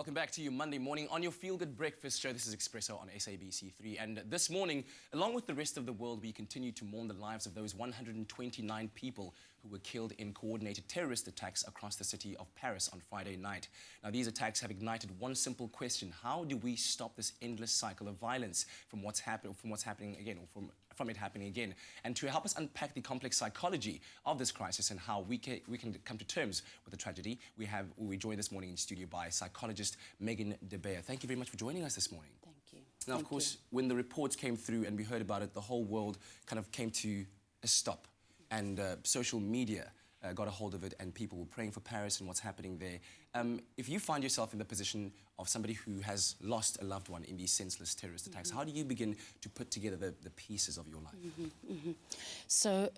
Welcome back to you Monday morning on your Feel Good Breakfast show. This is Expresso on SABC3. And this morning, along with the rest of the world, we continue to mourn the lives of those 129 people who were killed in coordinated terrorist attacks across the city of Paris on Friday night. Now, these attacks have ignited one simple question: how do we stop this endless cycle of violence from what's happening again, or from it happening again? And to help us unpack the complex psychology of this crisis and how we can come to terms with the tragedy, we're joined this morning in studio by psychologist Megan De Beer. Thank you very much for joining us this morning. Thank you. Now, of course, when the reports came through and we heard about it, the whole world kind of came to a stop, and social media got a hold of it, and people were praying for Paris and what's happening there. If you find yourself in the position of somebody who has lost a loved one in these senseless terrorist attacks, how do you begin to put together the pieces of your life? So,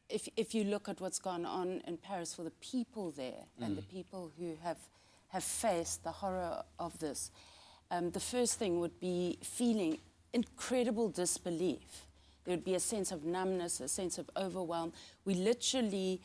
if you look at what's gone on in Paris for the people there and the people who have faced the horror of this, the first thing would be feeling incredible disbelief. There would be a sense of numbness, a sense of overwhelm. We literally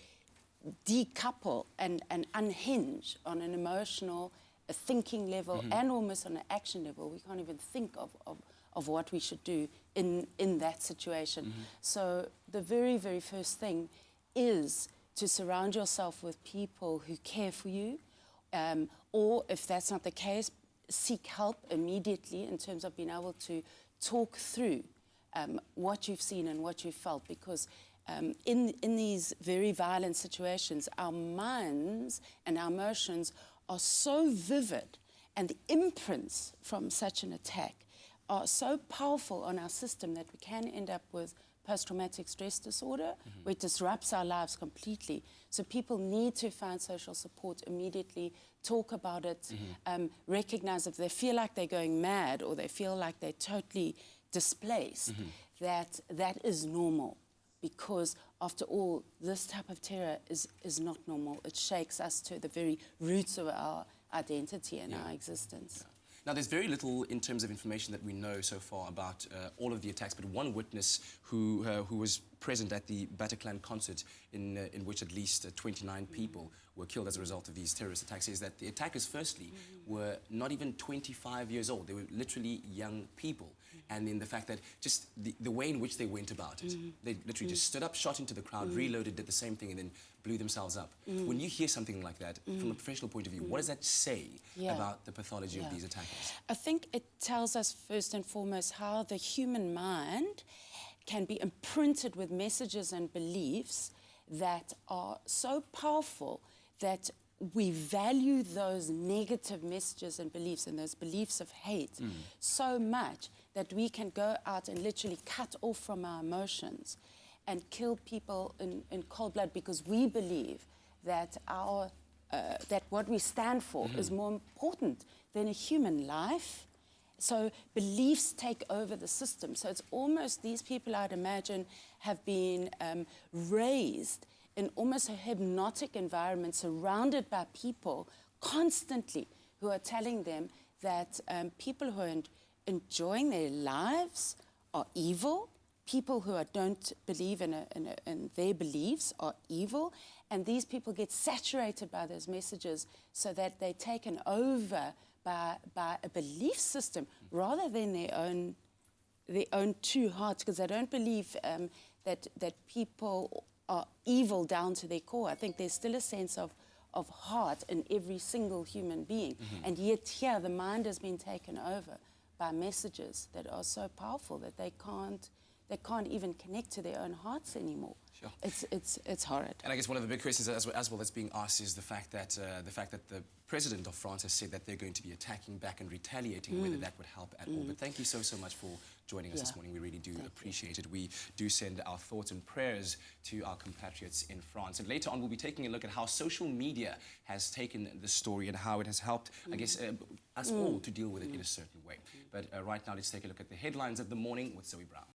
decouple and unhinge on an emotional, a thinking level, and almost on an action level. We can't even think of what we should do in that situation. So the very, very first thing is to surround yourself with people who care for you, or if that's not the case, seek help immediately in terms of being able to talk through what you've seen and what you've felt, because in these very violent situations, our minds and our emotions are so vivid, and the imprints from such an attack are so powerful on our system that we can end up with post-traumatic stress disorder, which disrupts our lives completely. So people need to find social support immediately, talk about it, recognize if they feel like they're going mad or they feel like they're totally displaced, that is normal. Because after all, this type of terror is not normal. It shakes us to the very roots of our identity and our existence. Now, there's very little in terms of information that we know so far about all of the attacks, but one witness who was present at the Bataclan concert in which at least 29 people were killed as a result of these terrorist attacks, is that the attackers, firstly, were not even 25 years old. They were literally young people. And in the fact that just the way in which they went about it, they literally just stood up, shot into the crowd, reloaded, did the same thing, and then blew themselves up. When you hear something like that, from a professional point of view, what does that say about the pathology of these attackers? I think it tells us first and foremost how the human mind can be imprinted with messages and beliefs that are so powerful that we value those negative messages and beliefs and those beliefs of hate so much that we can go out and literally cut off from our emotions and kill people in cold blood, because we believe that that what we stand for is more important than a human life. So beliefs take over the system. So it's almost, these people, I'd imagine, have been raised in almost a hypnotic environment, surrounded by people constantly who are telling them that people who are enjoying their lives are evil. People who don't believe in their beliefs are evil, and these people get saturated by those messages so that they're taken over by a belief system rather than their own true hearts, because they don't believe that people are evil down to their core. I think there's still a sense of heart in every single human being, and yet here the mind has been taken over by messages that are so powerful that they can't even connect to their own hearts anymore. Sure. It's horrid. And I guess one of the big questions as well that's being asked is the fact that the president of France has said that they're going to be attacking back and retaliating, whether that would help at all. But thank you so much for joining us this morning. We really do appreciate it. We do send our thoughts and prayers to our compatriots in France. And later on, we'll be taking a look at how social media has taken the story and how it has helped, I guess, us all to deal with it in a certain way. But right now, let's take a look at the headlines of the morning with Zoe Brown.